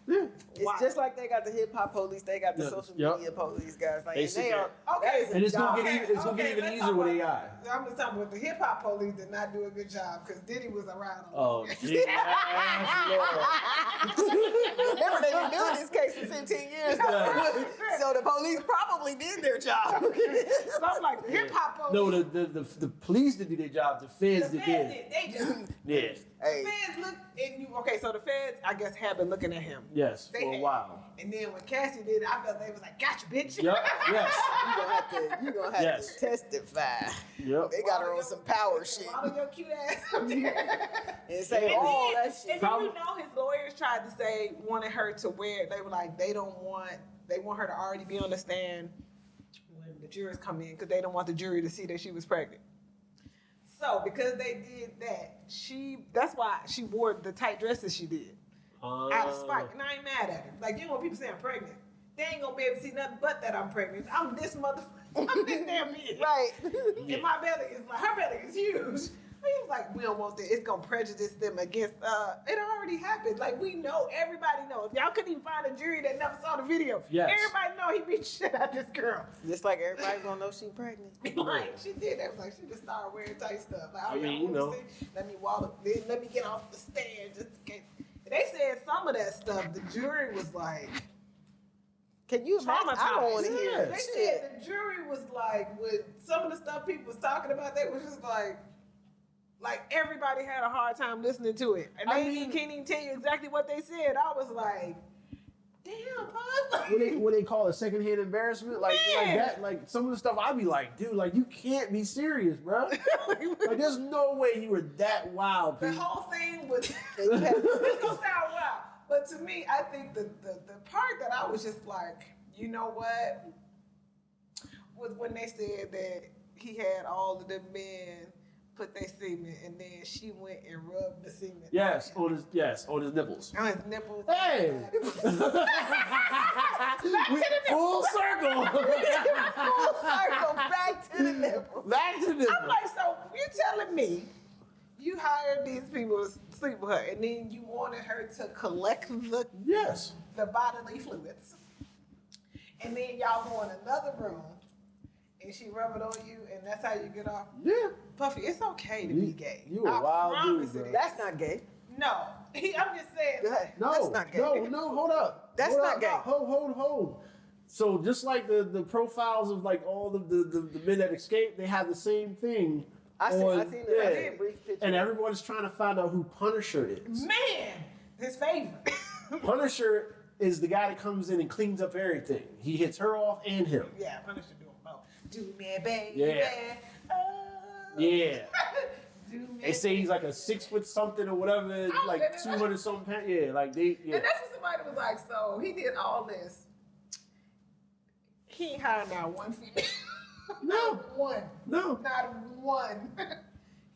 Yeah. It's Wow. just like they got the hip hop police, they got the Yeah, social yep. media police guys. Like, They and sit they there. are. Okay. That is a And it's job. gonna get even let's easier talk with about- AI. I'm just talking about the hip hop police did not do a good job because Diddy was around. A Oh, lot. Remember, they've been doing this case for 15 years. Yeah. So the police probably did their job. So I'm like the hip hop police. No, the police didn't do their job. The feds the did feds theirs. did. They just. Yeah. Hey, The feds look and you okay, so the feds I guess have been looking at him. Yes. They For a had. while. And then when Cassie did it, I felt they was like, gotcha, bitch. Yep. Yes. you gonna have Yes. to testify. Yep. They got her on some power shit All of your cute ass up there. and say And all then, that shit. and then you know his lawyers tried to say wanted her to wear. They were like they want her to already be on the stand when the jurors come in because they don't want the jury to see that she was pregnant. So because they did that, that's why she wore the tight dresses she did out of spite. And I ain't mad at her. Like you know when people say I'm pregnant, they ain't gonna be able to see nothing but that I'm pregnant. I'm this motherfucker. I'm this damn big. Right. And my belly is like, her belly is huge. He was like, we don't want that. It's gonna prejudice them against. It already happened. Like we know, everybody knows. Y'all couldn't even find a jury that never saw the video. Yes. Everybody know he beat shit out of this girl. Just like everybody gonna know she pregnant. Like she did. That was like she just started wearing tight stuff. Like, I mean, you know. let me walk. Let me get off the stand just in case. They said some of that stuff. The jury was like Can you imagine? I don't want to traumatized. hear They it. said the jury was like, with some of the stuff people was talking about, they was just like everybody had a hard time listening to it. And they can't even tell you exactly what they said. I was like, damn, Pug. What they call it secondhand embarrassment, like Man. that, like some of the stuff I'd be like, dude, like you can't be serious, bro. Like there's no way you were that wild, The Pete. whole thing was, this gonna sound wild, but to me, I think the part that I was just like, you know what, was when they said that he had all of the men put their semen, and then she went and rubbed the semen. Yes, on his nipples. On his nipples. Hey, full circle. Full circle back to the nipple. Back to the nipple. I'm like, so you telling me you hired these people to sleep with her, and then you wanted her to collect Yes. the bodily fluids, and then y'all go in another room, and she rub it on you, and that's how you get off? Yeah. Puffy, it's okay to be gay. You a wild promise dude, it bro. is. That's not gay. No, I'm just saying. Go ahead. No, That's not gay. no, hold up. That's Hold not up. gay. Hold. So just like the profiles of like all the men that escaped, they have the same thing. I seen on- a brief picture. And everyone's trying to find out who Punisher is. Man, his favorite. Punisher is the guy that comes in and cleans up everything. He hits her off and him. Yeah, Punisher doing both. Do me, baby. Yeah. Oh. Yeah. Do me. They say he's like a 6 foot something or whatever, like 200 something pounds. Yeah, like they. Yeah. And that's what somebody was like, so he did all this. He ain't hired not one female. No. Not one. No. Not one.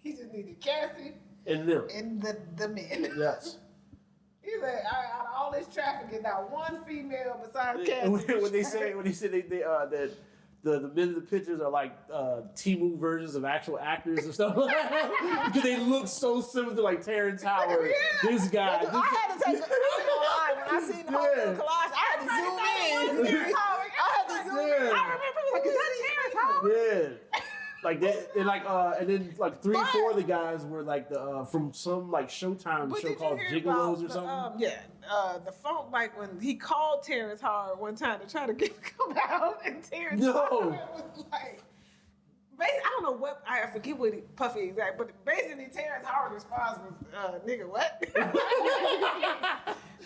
He just needed Cassie And them. and the men. Yes. He said, out of all this traffic, there's not one female besides Cassie. When they say that the men in the pictures are like Temu versions of actual actors and stuff, because they look so similar to like Terrence Howard. Yeah. This guy. I had to take when I seen the whole little collage, I had to zoom in. I had to zoom in. I remember like, is that Terrence Howard? Yeah. Like that, and then like 3-4 of the guys were like the from some like Showtime show called Gigolos or something. The funk, like when he called Terrence Howard one time to try to get him to come out, and Terrence No. Howard was like, basically, I don't know what, I forget what Puffy exact, but basically Terrence Howard's response was, nigga, what?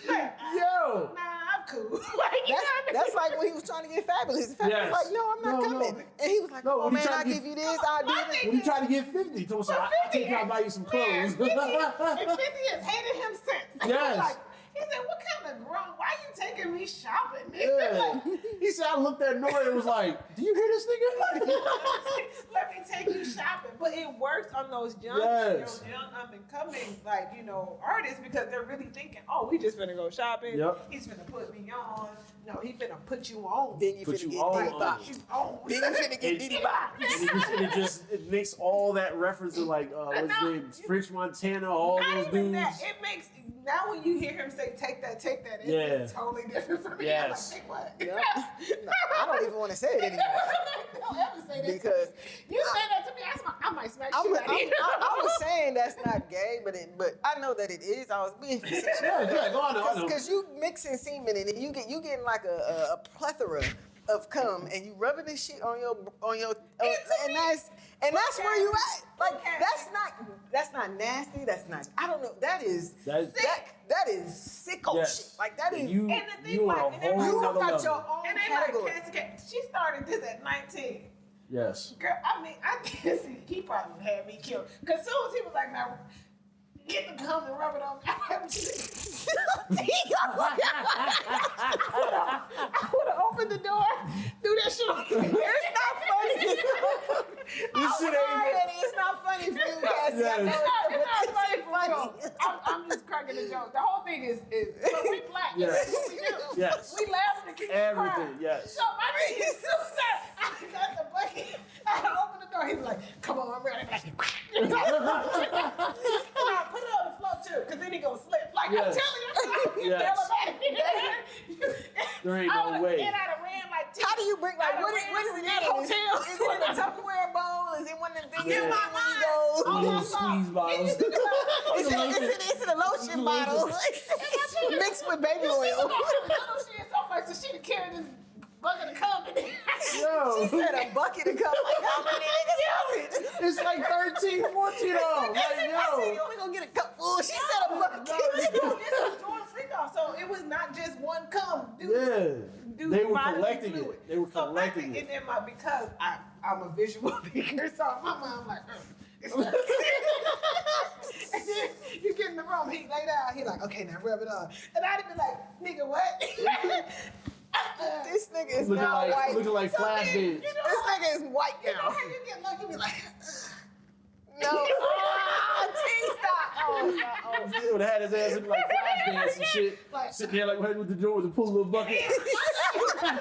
Yo. Nah, I'm cool. Like, That's like when he was trying to get Fabulous. Fabulous was like, no, I'm not coming. And he was like, No, oh when he man, tried I'll to give you this, I'll do this. When you try to get 50, he told us, I think I'll buy you some clothes. Man, 50 has hated him since. Yes. He said, what kind of grown, why you taking me shopping? Yeah. He said, I looked at Nori and was like, do you hear this nigga? Let me take you shopping. But it works on those young, Yes. young up and coming, like, artists, because they're really thinking, oh, we just finna go shopping. Yep. He's finna put me on. No, he finna put you on. Then you Put finna you get all Diddy on. Bop. You on. Then you finna get Diddy Bop. And it makes all that reference to like, what's his name? French Montana, all Not those even dudes. that. It makes, now when you hear him say, take that, it's totally different from me. Yes. I'm like, take No, what? I don't even want to say it anymore. Don't ever say that Because to me. You say that to me, I might smack I you was, out of here. I was saying that's not gay, but I know that it is. I was being facetious. Yeah, go on. Because you mixing semen and you getting like a plethora of cum and you rubbing this shit on your and that's where you at. Like that's not nasty. That's not. I don't know. That is sicko Yes. shit. Like that is. You, And the thing, you like, on a and whole everybody- You nother got level. your own And they category. like, she started this at 19. Yes. Girl, I mean, I guess he probably had me killed. Because soon as he was like, now, get the cum and rub it on. I would have opened the door, threw that shit on. It's not funny. This shit ain't. It's not funny for you guys. Yes. I know It's not funny funny. for me. I'm just cracking a joke. The whole thing is so we black. Yes. That's what we do. Yes. We laugh and keep Everything, crying. yes. So my thing is so sad. I got the bucket. I opened the door. He was like, come on, I'm ready. And I put it on the floor too, because then he gonna slip. Like I'm Yes. telling you, Yes. There ain't no way. And I'd have ran like two. How do you bring like what is it in Hotel. Is it in a Tupperware bowl? Is it one of the things Yeah. in my Oh, mind? Little my squeeze God. bottles. It's in a lotion bottle mixed with baby oil. Little shit so much, so she'd have carried this bucket of cum in there. Yo. She said a bucket of cum. Like how many niggas is it? It's like 13, 14 of them. Like, I said, you yo. only gonna get a cup full. She said a bucket. This was during freak off, so it was not just one cum. Dude, Yeah. They were bodily collecting fluid. it. They were So my collecting thing- it. And then because I'm a visual thinker, so my mom like, it's not. And then you get in the room, he lay down, he like, okay, now rub it on. And I'd be like, nigga, what? This nigga is Looking now like white. Flash dance. This nigga is white You know now. how you get lucky, be like, No. He would have had his ass looking like Flash dance and shit. Like- Sitting there like with the door with the pull little bucket. my dumb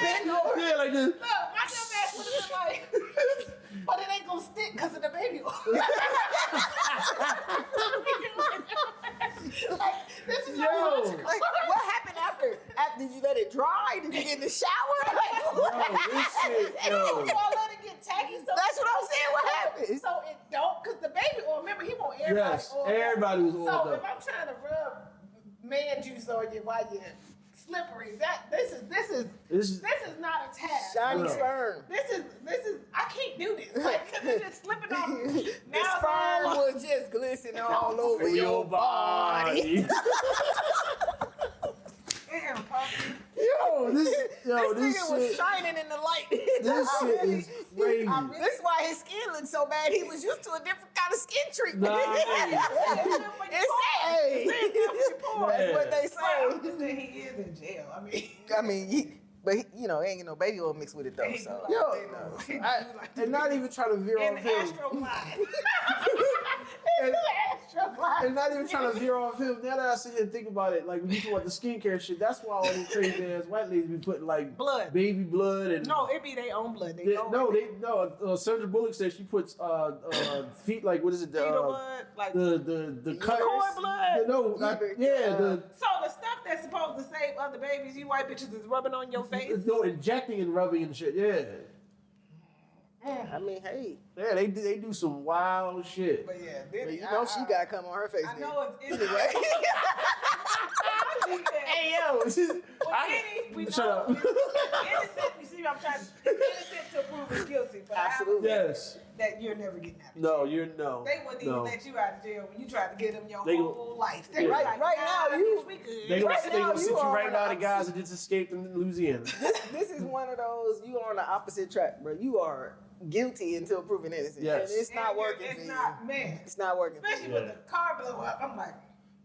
ass, Yeah, like this. look, my dumb ass would have been like, but it ain't gonna stick because of the baby oil. Like, this is Yo. Like, what happened after? After you let it dry? Did you get in the shower? Like, what This shit, and yo. then y'all let it get tacky. So That's what I'm saying. What happened? So it don't, because the baby oil, remember, he want everybody Yes, oiled up. everybody was oiled So up. if I'm trying to rub man juice on you while you're slippery, this is not a task. Shiny No. sperm. This is I can't do this. Like, cause it's just slipping off. The Now sperm was just glistening all over your body. Damn, Puffy. Yo, this This nigga was shit. shining in the light. This shit is crazy. This is why his skin looked so bad. He was used to a different kind of skin treatment. Nah, It's hey. That's what they I'm say. just saying he is in jail. I mean, ain't get no baby oil mixed with it though. So. And not even trying to veer in off the him. astro line. And And not even trying to veer off him. Now that I sit here and think about it, like when you talk about the skincare shit, that's why all these crazy ass white ladies be putting like blood, baby blood, and no, it be their own blood. Sandra Bullock said she puts feet, like what is it? Fetal blood, like the cut cord blood. So the stuff that's supposed to save other babies, you white bitches is rubbing on your face. No, injecting and rubbing and shit. Yeah. I mean, hey. Yeah, they do some wild shit. But yeah, you know she got to come on her face. I know it's anyway. Hey yo, shut up. Innocent, you see what I'm trying to innocent to prove is guilty. But absolutely. Yes. That you're never getting out of No, jail. They wouldn't even let you out of jail when you tried to get them your They whole life. Yeah. Right now, you gonna sit you right now, the guys that just escaped in Louisiana. This is one of those, you are on the opposite track, bro. You are guilty until proven innocent. Yes. And it's not working It's for not, you. man. It's not working Especially for you. when the car blew up. I'm like,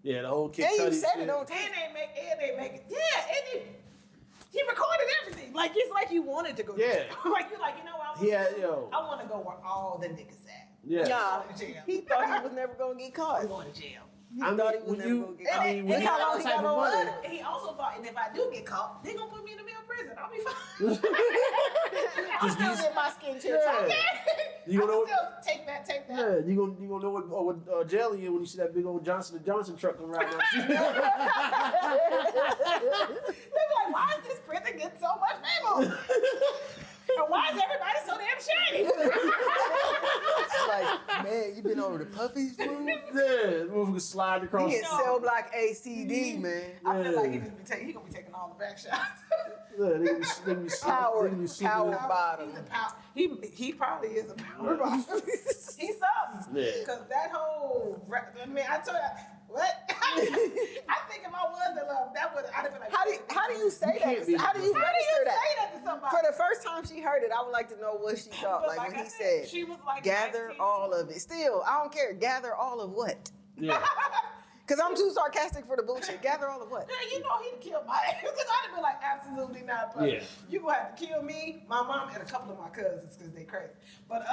yeah, the whole Kid And you Cudi said shit. it on and they make it. Yeah, and he recorded everything. Like it's like you wanted to go. Yeah. To jail. Like you're like, you know what? I want to go where all the niggas at. Yeah. Nah, Going to jail. he thought he was never going to get caught. I'm going to jail. He thought he was never going to get caught. when And you how have long that he type got of on money, And he also thought, and if I do get caught, they're gonna put me in the male prison. I'll be fine. I'm still get my skin chips. Yeah. Okay. You gonna know still take that. yeah, you gonna know what jail you in when you see that big old Johnson & Johnson truck come right now. They're like, why is this prison getting so much people? And why is everybody so damn shiny? It's like, man, you been over to Puffy's room? Yeah, motherfucker slide across. He in cell block ACD, man. I feel like he gonna be taking all the back shots. Yeah, they be Power bottom. He's a power. He probably is a power bottom. He's something. Yeah. Because that whole, I mean, I told you, what? I think if I was in love, that would, I'd have been like, How do you say that? How do you register that? say that to somebody? For the first time she heard it, I would like to know what she thought. But Like when I he said, she was like gather 19. all of it. Still, I don't care. Gather all of what? Yeah. Because I'm too sarcastic for the bullshit. Gather all of what? Yeah, you know he'd kill my ass. Because I'd have been like, absolutely not. But Yeah. you gonna have to kill me, my mom, and a couple of my cousins because they crazy. But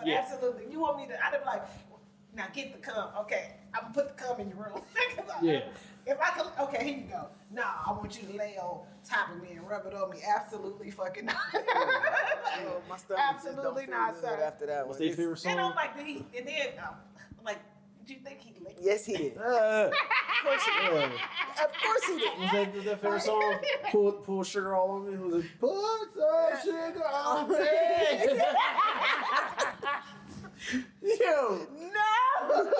Yeah. absolutely, you want me to? I'd have been like, now get the cum. Okay, I'm gonna put the cum in your room. Yeah. If I could, okay, here you go. Nah, I want you to lay on top of me and rub it on me. Absolutely fucking not. Oh, my stomach Absolutely just don't not, feel good sir. after that What's one. their favorite song? And I'm like, and then, like, did you think he licked? Yes, he did. Of Of course he did. Was that favorite song? Pull sugar all on me. Was it put some sugar on me? Yo. No!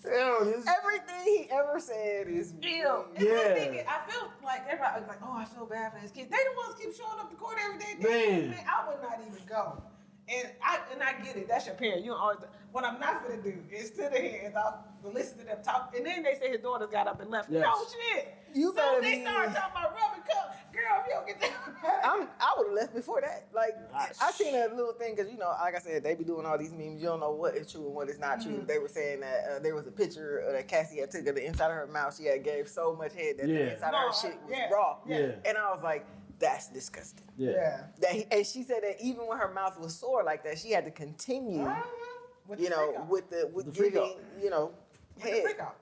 Yo, Everything he ever said is Ew. Yeah. I feel like everybody was like, oh, I feel bad for his kids. They the ones keep showing up to court every day. Man. I would not even go. And I get it. That's your parent. You don't always. What I'm not gonna do is sit here and listen to them talk. And then they say his daughters got up and left. Yes. No shit. You so better they be- start talking about rubbing cup. Girl, if you don't get that. I would have left before that. Like, Gosh. I seen a little thing, because, you know, like I said, they be doing all these memes. You don't know what is true and what is not true. They were saying that there was a picture that Cassie had took of the inside of her mouth. She had gave so much head that the inside of her shit was raw. Yeah. And I was like, that's disgusting. Yeah. And she said that even when her mouth was sore like that, she had to continue, With you the know, freak out. with the freak giving, out. you know, With the head. freak out.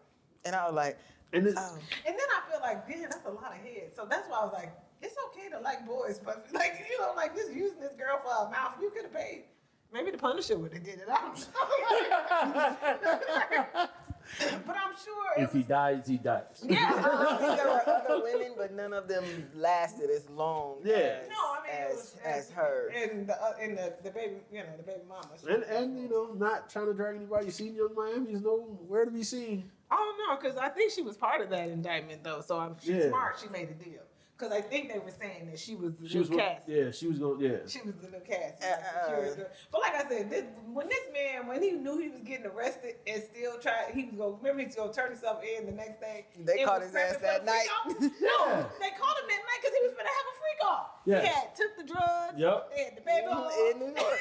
And I was like, And this, oh. And then I feel like, damn, that's a lot of head. So that's why I was like, it's okay to like boys, but like, you know, like just using this girl for a mouth, you could have paid. Maybe the Punisher would have did it. I don't know. But I'm sure if he dies, he dies. I Yeah. think there were other women, but none of them lasted as long Yeah. No, I mean, it was, as her. And the baby, you know, the baby mama. And you know, not trying to drag anybody. You seen Young Miami's know where to be seen. I don't know, because I think she was part of that indictment, though. So she's smart. She made a deal. Because I think they were saying that she was the new Cassie. Yeah, she was going. Yeah. She was the new Cassie. But like I said, when he knew he was getting arrested and still tried, he was going. Remember, he was going to turn himself in the next day. They caught his ass that night. No, they caught him that night because he was going to have a freak off. Yes. He had took the drugs. Yep. They had the baby on. In New York.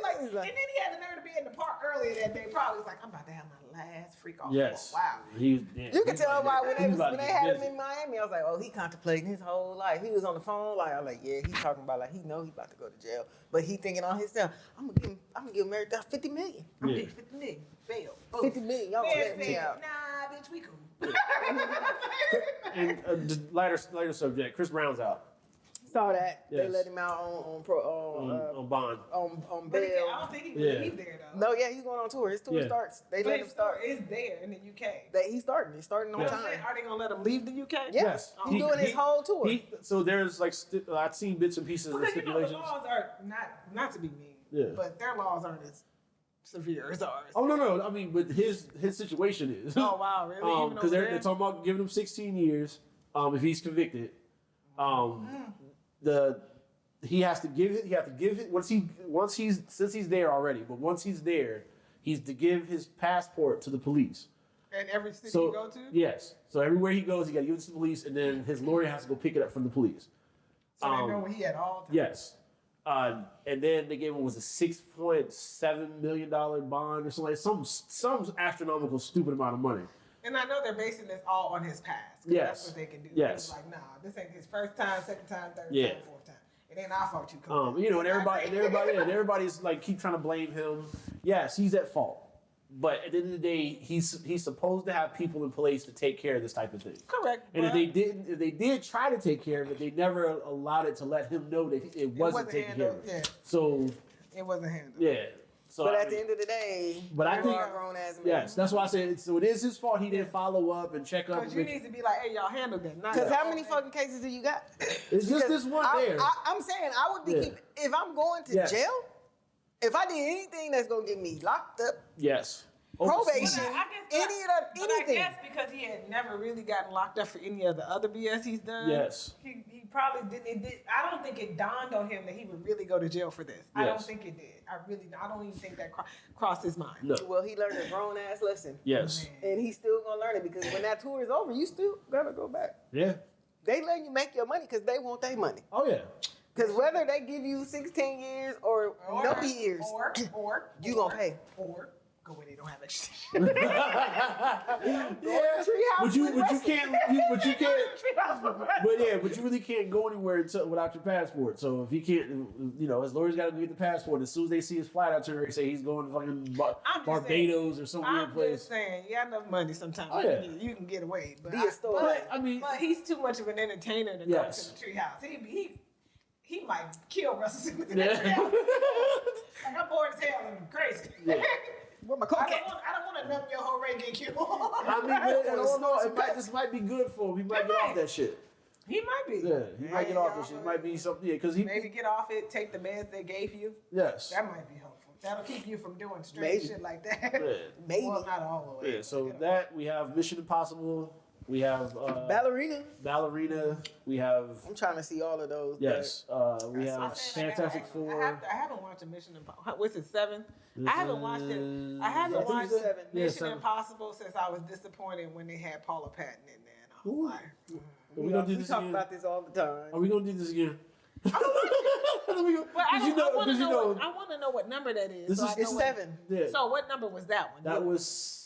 And then he had the nerve to be in the park earlier that day. Probably was like, I'm about to have my ass freak off. Yes. Wow. You can tell why when they had him busy. in Miami, I was like, oh, he contemplating his whole life. He was on the phone, like, I'm like, yeah, he's talking about like he know he about to go to jail, but he thinking on himself, I'm gonna give Mary that $50 million. I'm getting 50 million. Bail. Boom. 50 million. Y'all Fair, let me fair. out. Nah, bitch, we cool. And just lighter subject. Chris Brown's out Saw that. Yes. They let him out on bond. on But again, bail. I don't think he Yeah. will leave there though. No, yeah, he's going on tour. His tour Yeah. starts. They But let him his start. store is there in the UK. He's starting. He's starting on You know time. what I'm saying? Are they gonna let him leave the UK? Yeah. Yes. He's doing his whole tour. So there's like I've seen bits and pieces of Because you know the stipulations. laws are not to be mean, Yeah. but their laws aren't as severe as ours. Oh no! I mean, but his situation is. Oh, wow, really? Even Because over they're there? talking about giving him 16 years. If he's convicted, he has to give it since he's there already. But once he's there, he's to give his passport to the police. And every city So you go to, yes, so everywhere he goes, he got to give it to the police, and then his lawyer has to go pick it up from the police. so they know where he at all times. Yes. And then they gave him a $6.7 million bond or something, some astronomical stupid amount of money. And I know they're basing this all on his past. 'Cause Yes. That's what they can do. Yes. It's like, nah, this ain't his first time, second time, third Yeah. time, fourth time. It ain't our fault you come. And everybody's like keep trying to blame him. Yes, he's at fault. But at the end of the day, he's supposed to have people in place to take care of this type of thing. Correct. And but if they did try to take care of it, they never allowed it to let him know that it wasn't taken care of. handled. Yeah, So it wasn't handled. yeah. So But I at mean, the end of the day, But I you think- are a grown ass man. yes, that's why I said so. It is his fault. He didn't follow up and check up. Because you need to be like, hey, y'all handle that. Because how many fucking cases do you got? It's just this one there. I'm saying I would be Yeah. if I'm going to Yes. jail, if I did anything that's gonna get me locked up, Yes. probation, But I anything. guess because he had never really gotten locked up for any of the other BS he's done. Yes. He probably didn't. I don't think it dawned on him that he would really go to jail for this. I don't Yes. think it did. I don't even think that crossed his mind. No. Well, he learned a grown ass lesson. Yes. And he's still gonna learn it because when that tour is over, you still gotta go back. Yeah. They let you make your money because they want their money. Oh yeah. Because whether they give you 16 years or no years, Or you gonna pay. Or go where they don't have extra. Yeah. Treehouse But you with can't. But you really can't go anywhere without your passport. So if he can't, his lawyer's got to go get the passport. As soon as they see his flight itinerary, they say he's going to fucking Barbados or some weird I'm place. just saying, you got enough money sometimes. Oh, yeah. You can get away. But Be a story. but he's too much of an entertainer to Yes. go to the treehouse. He might kill Russell Simmons in Yeah. that treehouse. Like, I'm bored as hell and crazy. Yeah. Where my I coke don't at? want to numb your whole Ray get killed. I mean, I don't know. This might be good for him. He might get off that shit. He might be. Yeah, he might get off that shit. It might be something. Yeah, because he. Maybe get off it, take the meds they gave you. Yes. That might be helpful. That'll keep you from doing strange Maybe. shit like that. Yeah. Maybe. Well, not all the way. Yeah. So that we have Mission Impossible. We have Ballerina. Ballerina. We have I'm trying to see all of those. yes. We have I'm saying, Fantastic I Four. haven't watched a Mission Impossible. What's it, 7? I haven't watched it. I I haven't think watched it's seven. Yeah, Mission 7. Impossible since I was disappointed when they had Paula Patton in there. And I was like, Are we gonna do We this talk again? about this all the time. Are we gonna do this again? but I want to know what number that is. This so is- I know It's what- 7. Yeah. So what number was that one? That was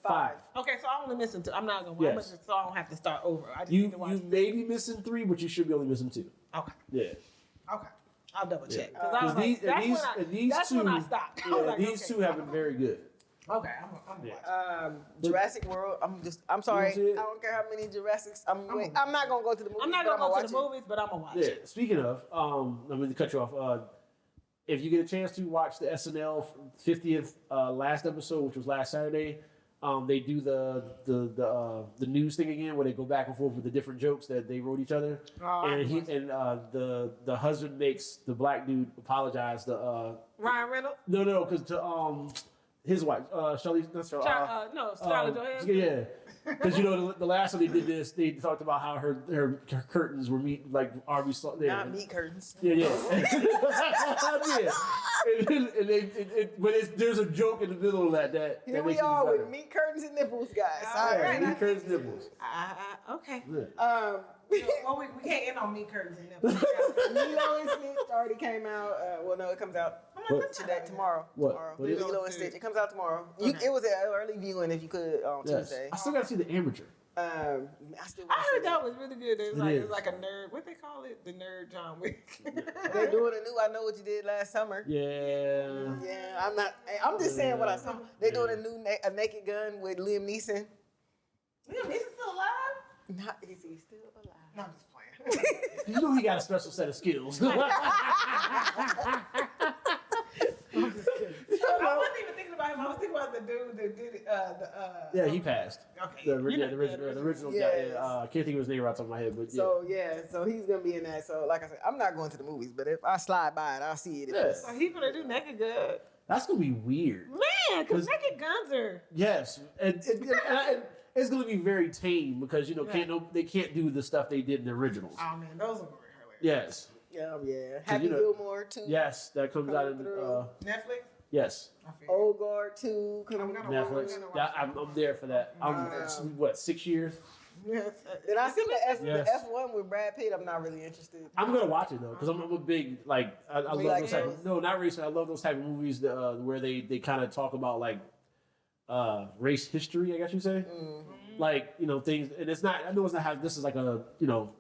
5. Okay, so I only missing 2. I'm not gonna. Yes. So I don't have to start over. I just You need to watch. you may be missing 3, but you should be only missing 2. Okay. Yeah. Okay. I'll double check. Yeah. Because I was like, that's when I stopped. I was Yeah, like, these okay. two have been very good. Okay, I'm gonna watch. Jurassic World. I'm sorry. see it? I don't care how many Jurassics. I'm not gonna go to the movies. I'm not but gonna go to watch the movies, but I'm gonna watch Yeah. it. Speaking of, I'm going to cut you off. If you get a chance to watch the SNL 50th last episode, which was last Saturday, they do the news thing again, where they go back and forth with the different jokes that they wrote each other. The husband makes the black dude apologize. Ryan Reynolds. No, because to his wife, Charlize. Not Charlize. Scarlett Johansson. Yeah, because the last time they did this, they talked about how her curtains were like Arby's. Not meat curtains. Yeah. Yeah. But there's a joke in the middle of that. Here that we makes it are better. with meat curtains and nipples, guys. All All right. right. Meat curtains, nipples. Okay. Yeah. Well, we can't end on meat curtains and nipples. Lilo and Stitch are already came out. Well, no, it comes out tomorrow. What? Tomorrow. What is it? Lilo and Stitch. It comes out tomorrow. Okay. It was an early viewing if you could on Yes. Tuesday. I still gotta see the Amateur. I I heard that was really good. It It was is. like a nerd. What they call it? The nerd John Wick. They're doing a new I Know What You Did Last Summer. Yeah. Yeah, I'm just saying what I saw. They're doing a new a Naked Gun with Liam Neeson. Liam Neeson's still alive? Not is he still alive? No, I'm just playing. You know he got a special set of skills. I wasn't even thinking about him. I was thinking about the dude that did it. Yeah, he passed. Okay. The original guy. Yes. Yeah, I can't think of his name right off the top of my head, but yeah. So he's gonna be in that. So like I said, I'm not going to the movies, but if I slide by it, I'll see it. Yes. So he gonna do Naked Gun. That's gonna be weird. Man, because Naked Guns are. Yes, and it's gonna be very tame because they can't do the stuff they did in the originals. Oh man, those are hilarious. Yes. Yeah. Happy you know- Gilmore 2. Yes, that comes out in Netflix. yes. I figured. Old Guard 2. I'm gonna Netflix. watch I'm there for that. What 6 years? Yes. Did I see Yes. the F1 with Brad Pitt? I'm not really interested. I'm gonna watch it though because I'm a big I love like those type those? of, no, not racing. I love those type of movies where they kind of talk about like race history, I guess you say. Like things, and it's not. I know it's not how this is like a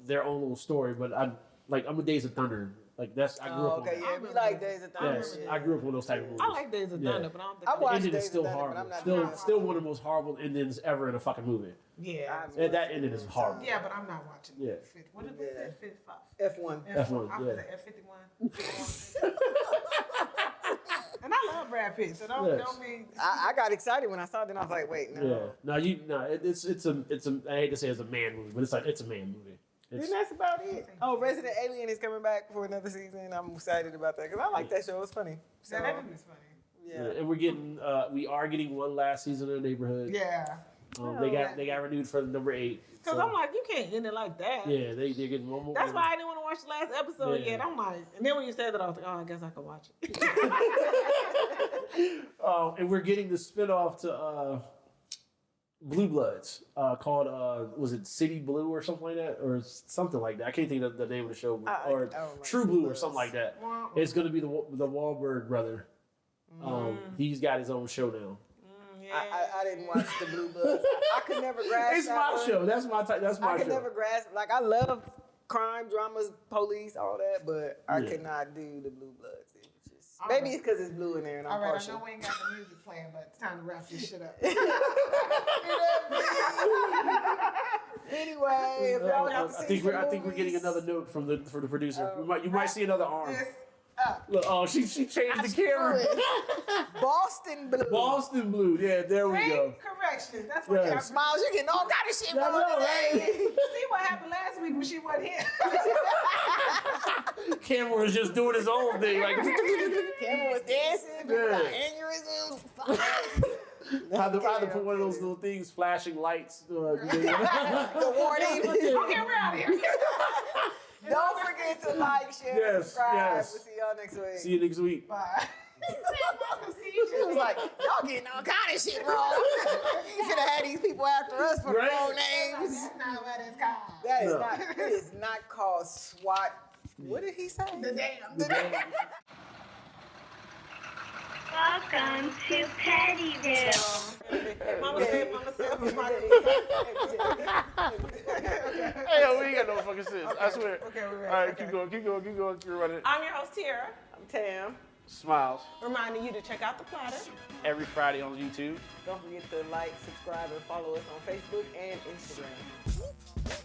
their own little story, but I'm a Days of Thunder. Like that's I grew up on. Okay, that. yeah, we like Days of Thunder. Yes, yeah. I grew up on those type of movies. I like Days of Thunder, but I don't think I The watched ending Days is of still Thunder, but horrible. I'm not Still one of the most horrible endings ever in a fucking movie. Yeah. That ending is horrible. Yeah, but I'm not watching. Yeah. What did we say? 55. F1. F1, I was yeah. at F51. And I love Brad Pitt, so don't be. I got excited when I saw it, and I was like, wait, no. Yeah. It's a I hate to say it's a man movie, but it's a man movie. And that's about it. Oh, Resident Alien is coming back for another season. I'm excited about that because I like that show. It's funny. So, That movie's funny. yeah. And we are getting one last season of the Neighborhood. Yeah. They got renewed for number 8. Because I'm like, you can't end it like that. Yeah, they're getting one more. That's why I didn't want to watch the last episode Yeah. yet. I'm like, and then when you said that, I was like, oh, I guess I could watch it. And we're getting the spinoff to Blue Bloods called was it City Blue or something like that or something like that. I can't think of the name of the show or I don't like True Blue Blue or Bloods. something like that. It's going to be the Wahlberg brother. He's got his own show now. I didn't watch the Blue Bloods. I could never grasp It's that my one. show. That's my type. That's my I could show. never grasp. Like, I love crime, dramas, police, all that, but I Yeah. could not do the Blue Bloods. It was just, maybe it's because it's blue in there and I'm All right, I partial. know we ain't got the music playing, but it's time to wrap this shit up. Anyway, if y'all I have think we're getting another note from the producer. You might see another arm. This up. Look, oh, she changed the camera. Boston Blue. Boston Blue. Yeah, there we go. Correction. That's what Yes. Smiles, you getting all kind of shit I wrong know, today. right? You see what happened last week when she wasn't here? Camera was just doing his own thing. Like, Camera was dancing, people got aneurysms. I had to put one of those little things, flashing lights. The warning. Okay, we're out of here. Don't forget to like, share, Yes, subscribe. yes. We'll see y'all next week. See you next week. Bye. It was like, y'all getting all kind of shit wrong. You should have had these people after us for Right? the wrong names. That's not what it's called. That is No. not. It is not called SWAT. What did he say? The damn. Welcome to Pettyville. Mama said, Hey, yo, we ain't got no fucking sense. I swear. Okay, we're ready. All right, Okay. keep going. Keep running. I'm your host, Tiara, I'm Tam. Smiles. reminding you to check out The Platter. Every Friday on YouTube. Don't forget to like, subscribe, and follow us on Facebook and Instagram.